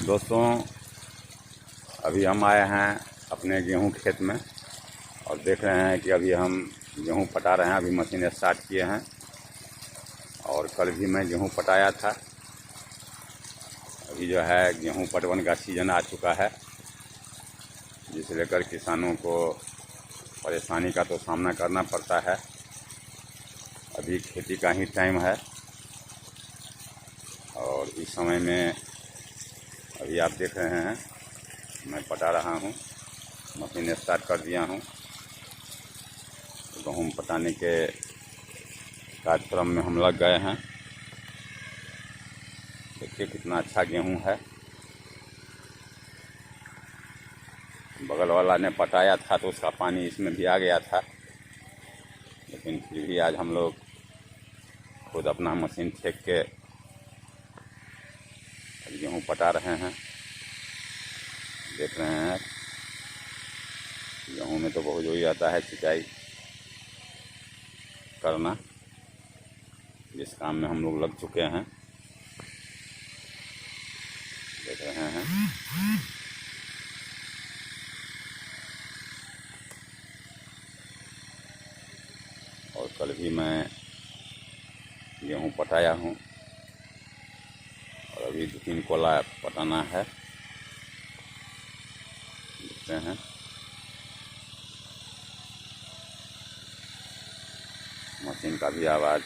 दोस्तों, अभी हम आए हैं अपने गेहूं खेत में और देख रहे हैं कि अभी हम गेहूं पटा रहे हैं। अभी मशीन स्टार्ट किए हैं और कल भी मैं गेहूं पटाया था। अभी जो है गेहूं पटवन का सीज़न आ चुका है, जिसे लेकर किसानों को परेशानी का तो सामना करना पड़ता है। अभी खेती का ही टाइम है और इस समय में अभी आप देख रहे हैं मैं पटा रहा हूं। मशीन स्टार्ट कर दिया हूं। गेहूं पटाने के कार्यक्रम में हम लग गए हैं। देखिए कितना अच्छा गेहूं है। बगल वाला ने पटाया था तो उसका पानी इसमें भी आ गया था, लेकिन फिर भी आज हम लोग खुद अपना मशीन फेंक के गेहूं पटा रहे हैं। देख रहे हैं गेहूं में तो बहुत जरूरी आता है सिंचाई करना, जिस काम में हम लोग लग चुके हैं। देख रहे हैं और कल भी मैं गेहूं पटाया हूं और अभी 2-3 कोला पटाना है। देखते हैं मशीन का भी आवाज़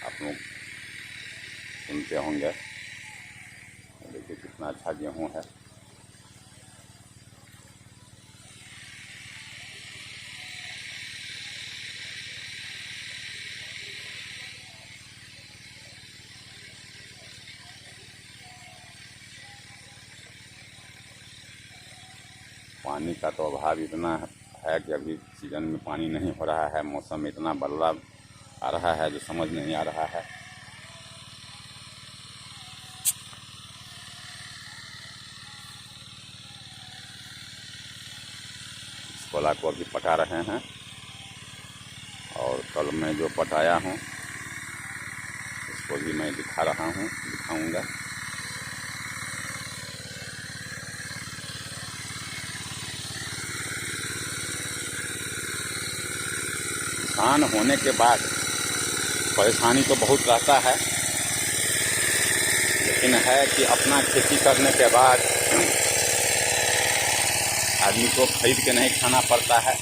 आप लोग सुनते होंगे। देखिए कितना अच्छा गेहूं है। पानी का तो अभाव इतना है कि अभी सीजन में पानी नहीं हो रहा है। मौसम में इतना बदलाव आ रहा है जो समझ नहीं आ रहा है। इस कोला को अभी पटा रहे हैं और कल मैं जो पटाया हूँ इसको भी मैं दिखाऊंगा। किसान होने के बाद परेशानी तो बहुत रहता है, लेकिन है कि अपना खेती करने के बाद आदमी को खरीद के नहीं खाना पड़ता है।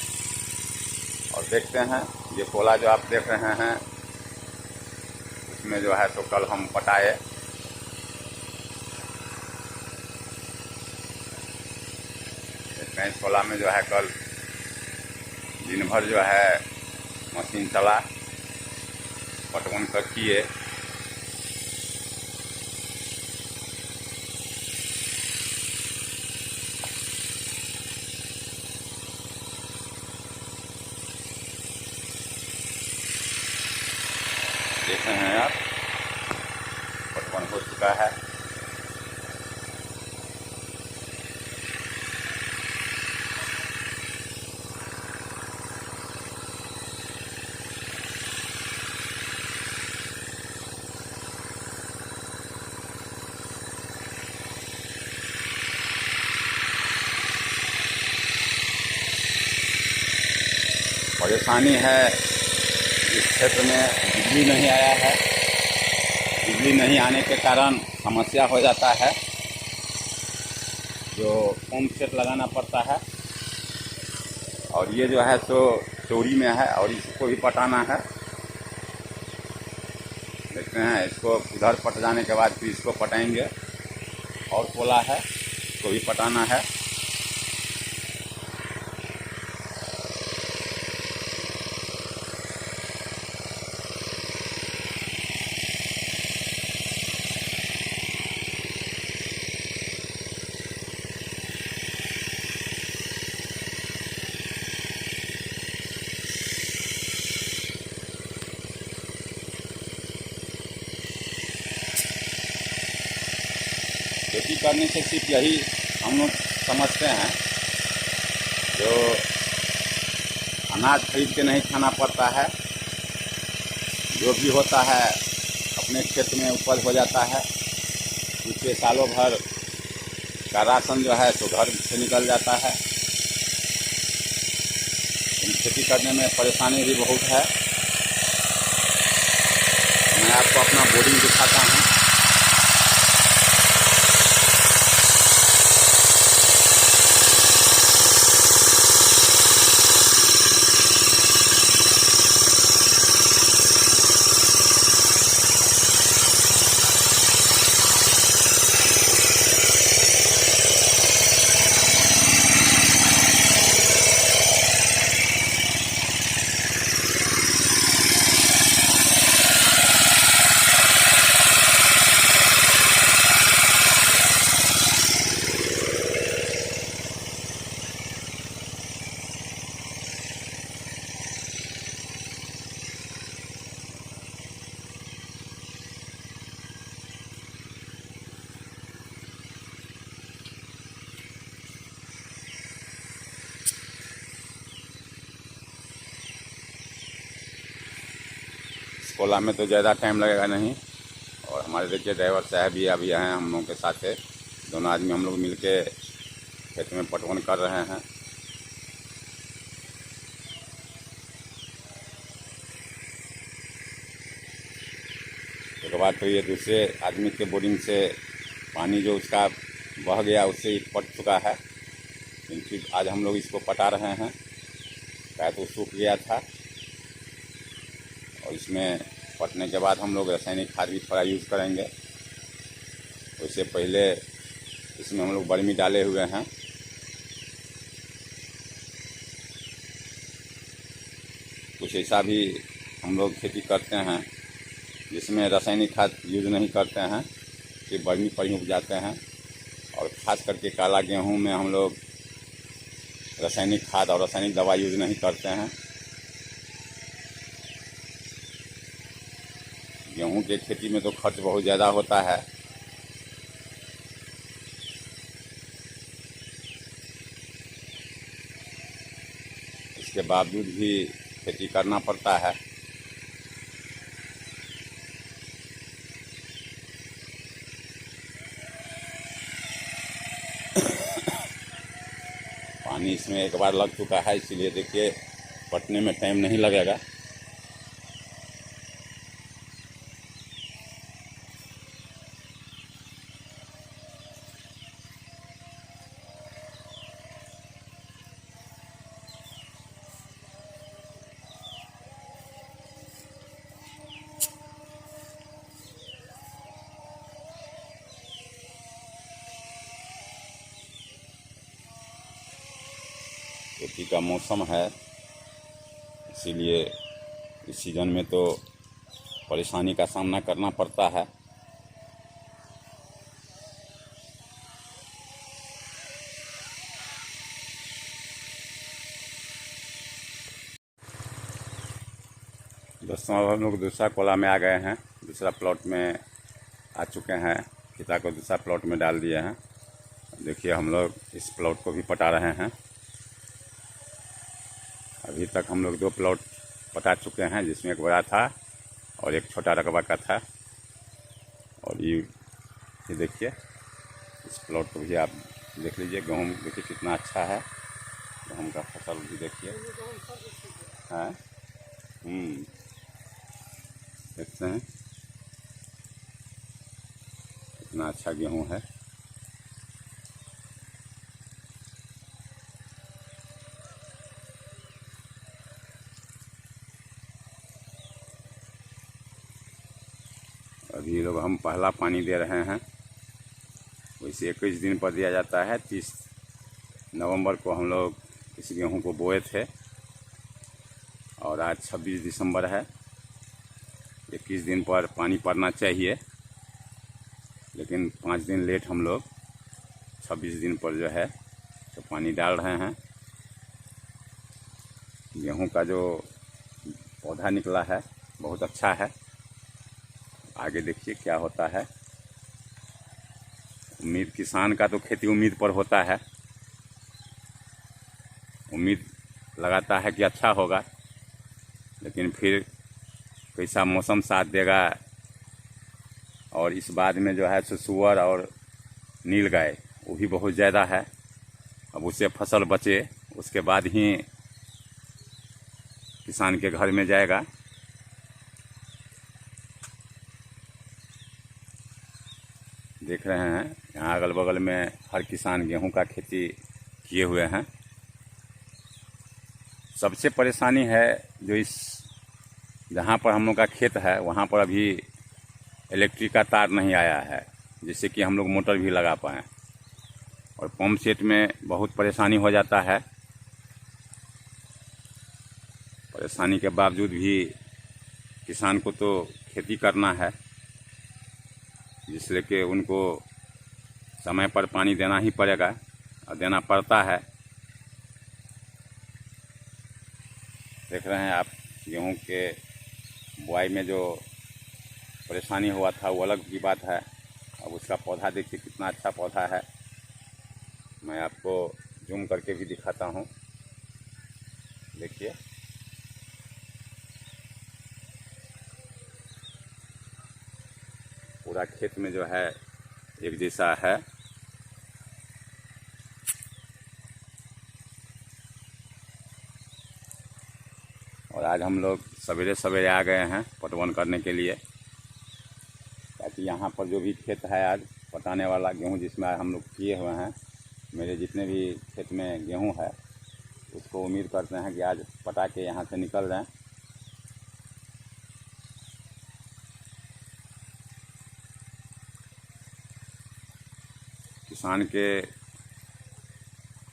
और देखते हैं ये कोला जो आप देख रहे हैं उसमें जो है तो कल हम पटाए। इस कोला में जो है कल दिन भर जो है मशीन चला, पटवन कर किए। देख रहे हैं आप पटवन हो चुका है। परेशानी है इस क्षेत्र में बिजली नहीं आया है। बिजली नहीं आने के कारण समस्या हो जाता है, जो पंप सेट लगाना पड़ता है। और ये जो है सो चोरी में है और इसको भी पटाना है। देखते हैं इसको उधर पट जाने के बाद फिर इसको पटाएंगे। और कोला है इसको भी पटाना है। खेती करने से सिर्फ यही हम लोग समझते हैं, जो अनाज खरीद के नहीं खाना पड़ता है। जो भी होता है अपने खेत में उपज हो जाता है। उससे सालों भर का राशन जो है तो घर से निकल जाता है। खेती करने में परेशानी भी बहुत है। मैं आपको अपना बोरिंग दिखाता हूँ। कोला में तो ज़्यादा टाइम लगेगा नहीं। और हमारे देखिए ड्राइवर साहब भी अभी हैं हम लोगों के साथ है। दोनों आदमी हम लोग मिलके खेत में पटवन कर रहे हैं। एक बार तो ये दूसरे आदमी के बोरिंग से पानी जो उसका बह गया उससे ही पट चुका है, लेकिन फिर आज हम लोग इसको पटा रहे हैं। क्या तो सूख गया था और इसमें पटने के बाद हम लोग रासायनिक खाद भी थोड़ा यूज़ करेंगे। उससे पहले इसमें हम लोग बर्मी डाले हुए हैं। कुछ ऐसा भी हम लोग खेती करते हैं जिसमें रासायनिक खाद यूज़ नहीं करते हैं, फिर बर्मी पर ही उपजाते हैं। और ख़ास करके काला गेहूं में हम लोग रासायनिक खाद और रासायनिक दवा यूज़ नहीं करते हैं। गेहूं के खेती में तो खर्च बहुत ज़्यादा होता है। इसके बावजूद भी खेती करना पड़ता है। पानी इसमें एक बार लग चुका है, इसीलिए देखिए पटने में टाइम नहीं लगेगा। खेती का मौसम है, इसीलिए इस सीज़न में तो परेशानी का सामना करना पड़ता है। दोस्तों अब हम लोग दूसरा कोला में आ गए हैं। दूसरा प्लॉट में आ चुके हैं। पिता को दूसरा प्लॉट में डाल दिए हैं। देखिए हम लोग इस प्लॉट को भी पटा रहे हैं। अभी तक हम लोग 2 प्लॉट पटा चुके हैं, जिसमें एक बड़ा था और एक छोटा रकबा का था। और ये देखिए इस प्लॉट को भी आप देख लीजिए। गेहूँ देखिए कितना अच्छा है। गेहूँ का फसल भी देखिए है। देखते हैं कितना अच्छा गेहूँ है। अभी लोग हम पहला पानी दे रहे हैं। वैसे 21 दिन पर दिया जाता है। 30 नवंबर को हम लोग इस गेहूं को बोए थे और आज 26 दिसंबर है। 21 दिन पर पानी पड़ना चाहिए, लेकिन 5 दिन लेट हम लोग 26 दिन पर जो है तो पानी डाल रहे हैं। गेहूं का जो पौधा निकला है बहुत अच्छा है। आगे देखिए क्या होता है। उम्मीद किसान का तो खेती उम्मीद पर होता है। उम्मीद लगाता है कि अच्छा होगा, लेकिन फिर कैसा मौसम साथ देगा। और इस बाद में जो है सुअर और नीलगाय वो भी बहुत ज़्यादा है। अब उससे फसल बचे उसके बाद ही किसान के घर में जाएगा। देख रहे हैं यहाँ अगल बगल में हर किसान गेहूं का खेती किए हुए हैं। सबसे परेशानी है जो इस जहाँ पर हम लोग का खेत है वहाँ पर अभी इलेक्ट्रिक का तार नहीं आया है, जिससे कि हम लोग मोटर भी लगा पाएँ। और पंप सेट में बहुत परेशानी हो जाता है। परेशानी के बावजूद भी किसान को तो खेती करना है, जिसलिए कि उनको समय पर पानी देना ही पड़ेगा और देना पड़ता है। देख रहे हैं आप गेहूं के बुआई में जो परेशानी हुआ था वो अलग की बात है। अब उसका पौधा देखिए कितना अच्छा पौधा है। मैं आपको जूम करके भी दिखाता हूँ, देखिए। पूरा खेत में जो है एक जैसा है। और आज हम लोग सवेरे सवेरे आ गए हैं पटवन करने के लिए, ताकि यहाँ पर जो भी खेत है आज पटाने वाला गेहूँ जिसमें हम लोग किए हुए हैं, मेरे जितने भी खेत में गेहूँ है उसको उम्मीद करते हैं कि आज पटा के यहाँ से निकल जाएं। किसान के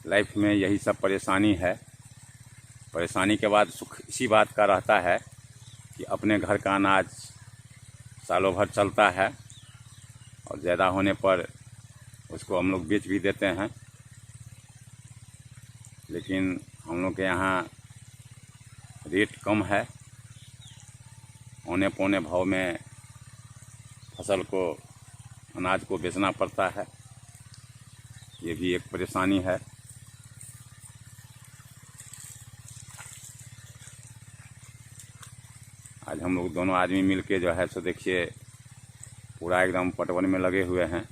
लाइफ में यही सब परेशानी है। परेशानी के बाद सुख इसी बात का रहता है कि अपने घर का अनाज सालों भर चलता है और ज़्यादा होने पर उसको हम लोग बेच भी देते हैं। लेकिन हम लोग के यहाँ रेट कम है, औने पौने भाव में फसल को अनाज को बेचना पड़ता है। ये भी एक परेशानी है। आज हम लोग दोनों आदमी मिलके जो है सो देखिए पूरा एकदम पटवन में लगे हुए हैं।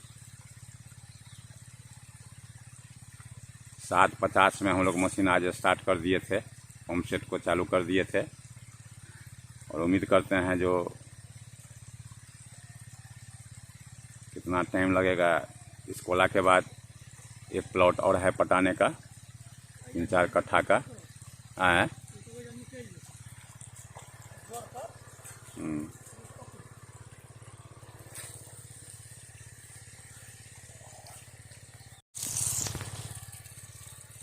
7:50 में हम लोग मशीन आज स्टार्ट कर दिए थे, पंप सेट को चालू कर दिए थे। और उम्मीद करते हैं जो कितना टाइम लगेगा। इस कोला के बाद एक प्लॉट और है पटाने का, 3-4 कट्ठा का है।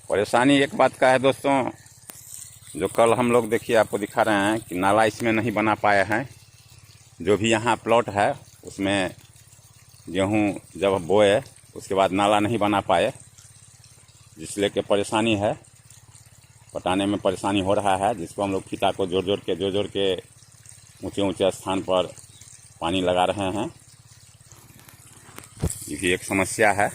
परेशानी एक बात का है दोस्तों, जो कल हम लोग देखिए आपको दिखा रहे हैं कि नाला इसमें नहीं बना पाए हैं। जो भी यहाँ प्लॉट है उसमें गेहूँ जब बोए उसके बाद नाला नहीं बना पाए, जिसलिए कि परेशानी है, पटाने में परेशानी हो रहा है। जिसको हम लोग फीता को जोड़ जोड़ के ऊंचे ऊंचे स्थान पर पानी लगा रहे हैं। ये भी एक समस्या है।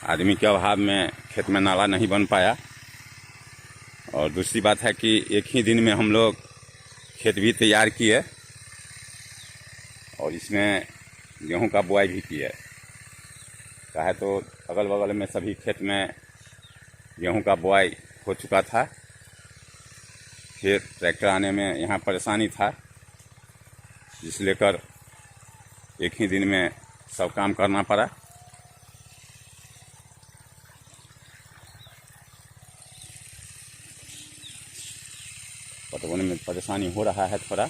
आदमी के अभाव में खेत में नाला नहीं बन पाया। और दूसरी बात है कि एक ही दिन में हम लोग खेत भी तैयार किए और इसमें गेहूं का बुआई भी किए। चाहे तो अगल बगल में सभी खेत में गेहूं का बुआई हो चुका था। फिर ट्रैक्टर आने में यहाँ परेशानी था, जिस लेकर एक ही दिन में सब काम करना पड़ा। पटवन में परेशानी हो रहा है थोड़ा।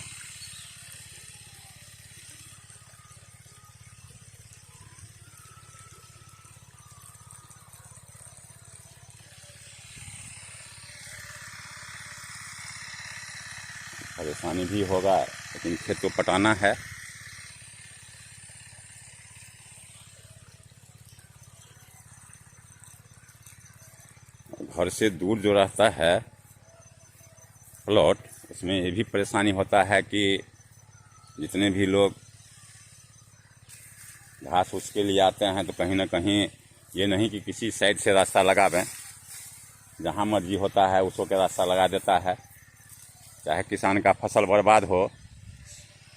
परेशानी भी होगा, लेकिन खेत को पटाना है। घर से दूर जो रहता है प्लॉट, उसमें ये भी परेशानी होता है कि जितने भी लोग घास उसके लिए आते हैं तो कहीं ना कहीं ये नहीं कि किसी साइड से रास्ता लगा दें, जहाँ मर्जी होता है उसको के रास्ता लगा देता है। चाहे किसान का फसल बर्बाद हो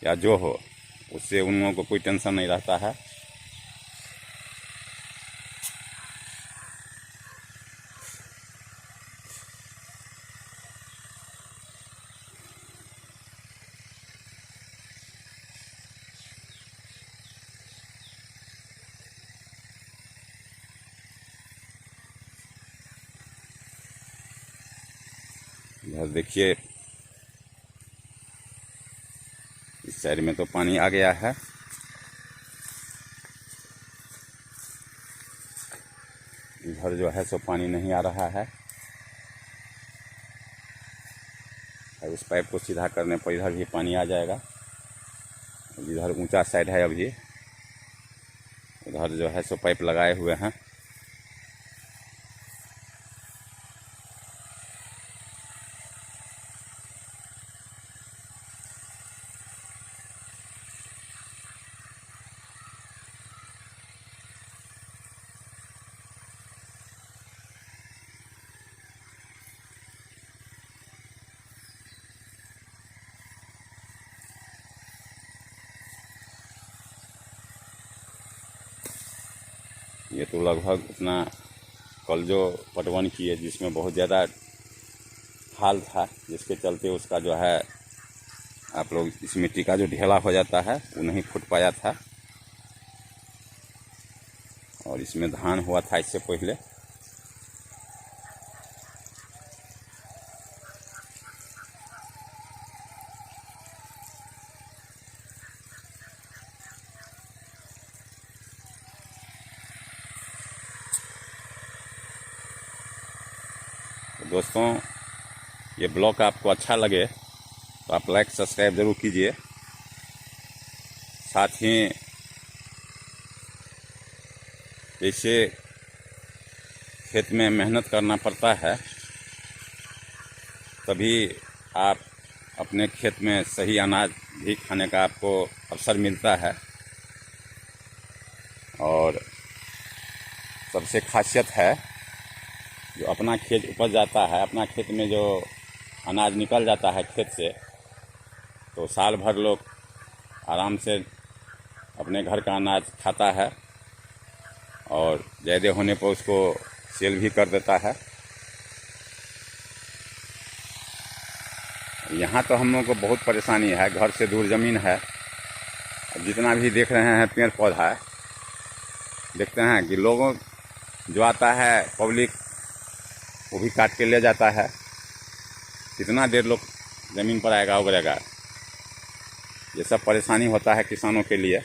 या जो हो, उससे उन लोगों को कोई टेंशन नहीं रहता है। इधर देखिए, इस साइड में तो पानी आ गया है। इधर जो है सो पानी नहीं आ रहा है। और इस पाइप को सीधा करने पर इधर भी पानी आ जाएगा। इधर ऊंचा साइड है, अभी उधर जो है सो पाइप लगाए हुए हैं। ये तो लगभग उतना कल जो पटवन किए जिसमें बहुत ज़्यादा हाल था, जिसके चलते उसका जो है आप लोग इस मिट्टी का जो ढेला हो जाता है वो नहीं फूट पाया था। और इसमें धान हुआ था इससे पहले। तो दोस्तों, ये ब्लॉग आपको अच्छा लगे तो आप लाइक सब्सक्राइब ज़रूर कीजिए। साथ ही जैसे खेत में मेहनत करना पड़ता है, तभी आप अपने खेत में सही अनाज भी खाने का आपको अवसर मिलता है। और सबसे खासियत है, जो अपना खेत उपज जाता है, अपना खेत में जो अनाज निकल जाता है खेत से, तो साल भर लोग आराम से अपने घर का अनाज खाता है और ज़्यादा होने पर उसको सेल भी कर देता है। यहाँ तो हम लोगों को बहुत परेशानी है, घर से दूर ज़मीन है। जितना भी देख रहे हैं पेड़ पौधा, देखते हैं कि लोगों जो आता है पब्लिक वो भी काट के ले जाता है। कितना देर लोग ज़मीन पर आएगा उगरेगा। ये सब परेशानी होता है किसानों के लिए।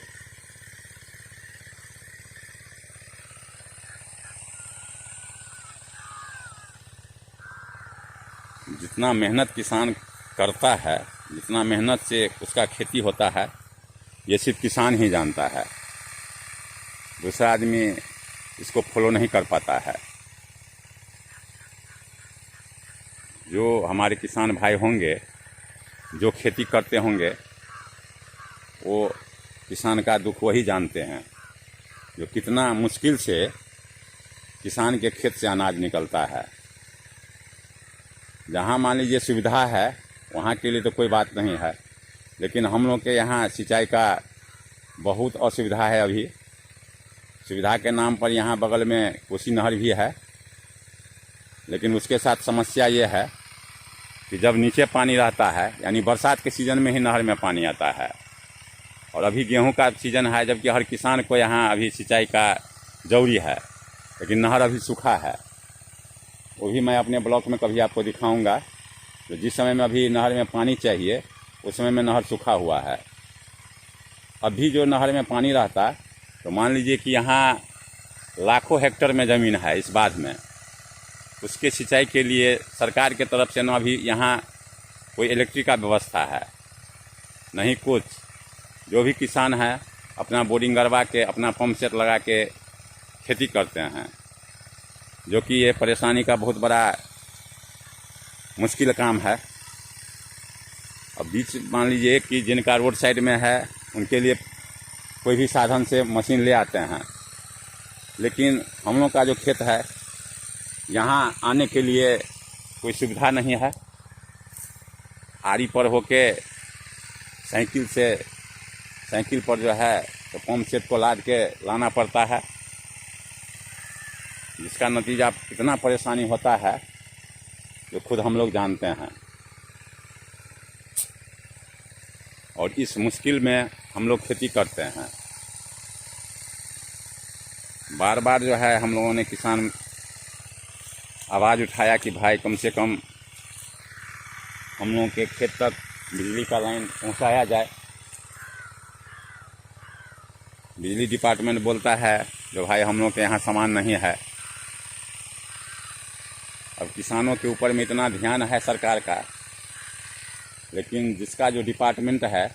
जितना मेहनत किसान करता है, जितना मेहनत से उसका खेती होता है, ये सिर्फ किसान ही जानता है। दूसरा आदमी इसको फॉलो नहीं कर पाता है। जो हमारे किसान भाई होंगे, जो खेती करते होंगे, वो किसान का दुख वही जानते हैं, जो कितना मुश्किल से किसान के खेत से अनाज निकलता है। जहाँ मान लीजिए सुविधा है वहाँ के लिए तो कोई बात नहीं है, लेकिन हम लोग के यहाँ सिंचाई का बहुत असुविधा है। अभी सुविधा के नाम पर यहाँ बगल में कोसी नहर भी है, लेकिन उसके साथ समस्या ये है कि जब नीचे पानी रहता है, यानी बरसात के सीज़न में ही नहर में पानी आता है। और अभी गेहूं का सीज़न है, जबकि हर किसान को यहाँ अभी सिंचाई का जरूरी है, लेकिन नहर अभी सूखा है। वो भी मैं अपने ब्लॉक में कभी आपको दिखाऊंगा। तो जिस समय में अभी नहर में पानी चाहिए, उस समय में नहर सूखा हुआ है। अभी जो नहर में पानी रहता, तो मान लीजिए कि यहाँ लाखों हेक्टेयर में ज़मीन है इस बाध में, उसके सिंचाई के लिए सरकार के तरफ से ना अभी यहाँ कोई इलेक्ट्रिक का व्यवस्था है, नहीं कुछ। जो भी किसान है अपना बोरिंग गड़वा के, अपना पंप सेट लगा के खेती करते हैं, जो कि ये परेशानी का बहुत बड़ा मुश्किल काम है। अब बीच मान लीजिए कि जिनका रोड साइड में है, उनके लिए कोई भी साधन से मशीन ले आते हैं, लेकिन हम लोग का जो खेत है, यहाँ आने के लिए कोई सुविधा नहीं है। आरी पर होके साइकिल से साइकिल पर जो है तो पंप सेट को लाद के लाना पड़ता है, जिसका नतीजा कितना परेशानी होता है जो खुद हम लोग जानते हैं। और इस मुश्किल में हम लोग खेती करते हैं। बार बार जो है हम लोगों ने किसान आवाज़ उठाया कि भाई कम से कम हम लोगों के खेत तक बिजली का लाइन पहुंचाया जाए। बिजली डिपार्टमेंट बोलता है जो भाई हम लोग के यहाँ सामान नहीं है। अब किसानों के ऊपर में इतना ध्यान है सरकार का, लेकिन जिसका जो डिपार्टमेंट है,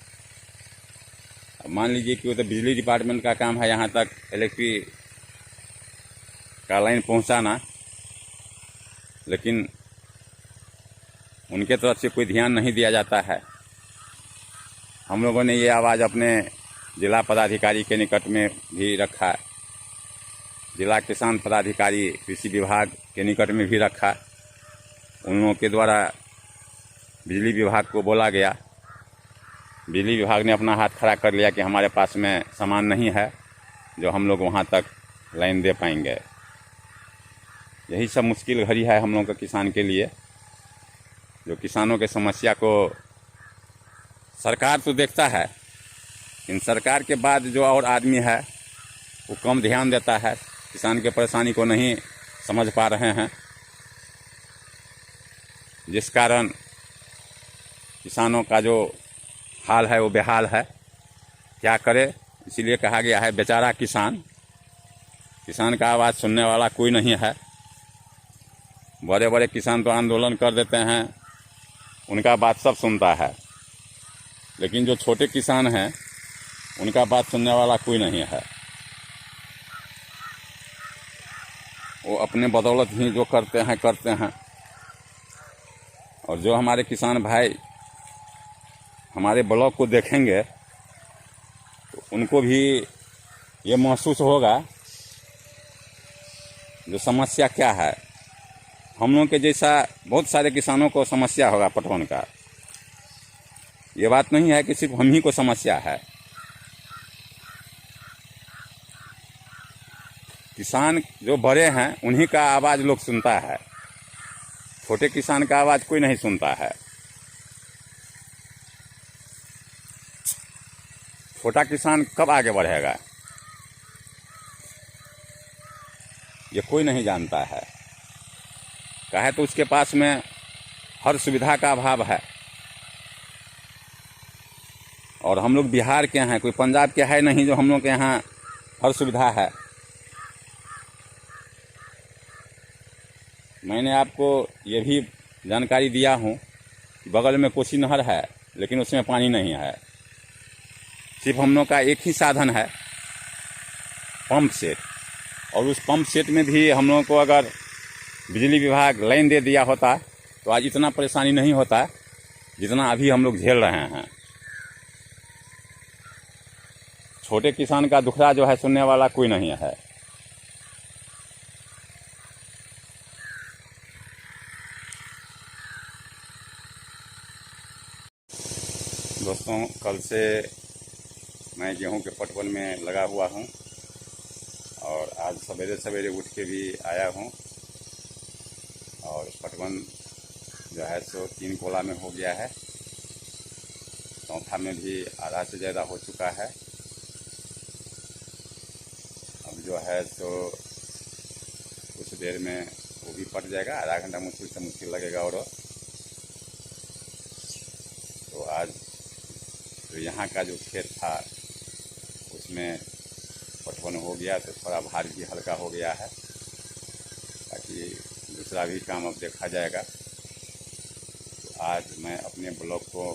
मान लीजिए कि वो तो बिजली डिपार्टमेंट का काम है यहाँ तक इलेक्ट्रिक का लाइन पहुँचाना, लेकिन उनके तरफ से कोई ध्यान नहीं दिया जाता है। हम लोगों ने ये आवाज़ अपने जिला पदाधिकारी के निकट में भी रखा, जिला किसान पदाधिकारी कृषि विभाग के निकट में भी रखा। उन लोगों के द्वारा बिजली विभाग को बोला गया। बिजली विभाग ने अपना हाथ खड़ा कर लिया कि हमारे पास में सामान नहीं है जो हम लोग वहाँ तक लाइन दे पाएंगे। यही सब मुश्किल घड़ी है हम लोगों के किसान के लिए, जो किसानों के समस्या को सरकार तो देखता है, लेकिन सरकार के बाद जो और आदमी है वो कम ध्यान देता है, किसान के परेशानी को नहीं समझ पा रहे हैं, जिस कारण किसानों का जो हाल है वो बेहाल है। क्या करे, इसीलिए कहा गया है बेचारा किसान। किसान का आवाज़ सुनने वाला कोई नहीं है। बड़े बड़े किसान तो आंदोलन कर देते हैं, उनका बात सब सुनता है, लेकिन जो छोटे किसान हैं उनका बात सुनने वाला कोई नहीं है। वो अपने बदौलत ही जो करते हैं। और जो हमारे किसान भाई हमारे ब्लॉग को देखेंगे तो उनको भी ये महसूस होगा जो समस्या क्या है। हम लोग के जैसा बहुत सारे किसानों को समस्या होगा पटवन का। ये बात नहीं है कि सिर्फ हम ही को समस्या है। किसान जो बड़े हैं उन्हीं का आवाज़ लोग सुनता है, छोटे किसान का आवाज़ कोई नहीं सुनता है। छोटा किसान कब आगे बढ़ेगा ये कोई नहीं जानता है। काहे तो उसके पास में हर सुविधा का अभाव है। और हम लोग बिहार के हैं, कोई पंजाब के है नहीं जो हम लोग के यहाँ हर सुविधा है। मैंने आपको ये भी जानकारी दिया हूँ कि बगल में कोसी नहर है, लेकिन उसमें पानी नहीं है। सिर्फ हम लोग का एक ही साधन है, पंप सेट। और उस पंप सेट में भी हम लोगों को अगर बिजली विभाग लाइन दे दिया होता तो आज इतना परेशानी नहीं होता जितना अभी हम लोग झेल रहे हैं। छोटे किसान का दुखड़ा जो है सुनने वाला कोई नहीं है। दोस्तों, कल से मैं गेहूं के पटवन में लगा हुआ हूं और आज सवेरे सवेरे उठ के भी आया हूं और पटवन जो है सो 3 कोला में हो गया है। चौथा में भी आधा से ज़्यादा हो चुका है। अब जो है सो कुछ देर में वो भी पट जाएगा, आधा घंटा मुश्किल से मुश्किल लगेगा। और तो आज तो यहाँ का जो खेत था उसमें पटवन हो गया तो थोड़ा भार भी हल्का हो गया है, ताकि दूसरा भी काम अब देखा जाएगा। तो आज मैं अपने ब्लॉग को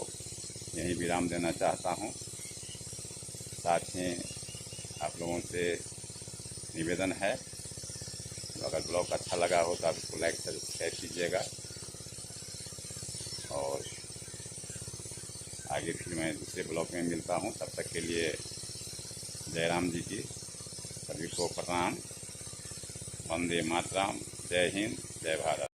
यहीं विराम देना चाहता हूँ। साथ ही आप लोगों से निवेदन है, तो अगर ब्लॉग अच्छा लगा हो तो आप इसको लाइक सब्सक्राइब कीजिएगा। और आगे फिर मैं दूसरे ब्लॉग में मिलता हूँ। तब तक के लिए जय राम जी की सभी को प्रणाम। वंदे मातरम। जय हिंद, जय भारत।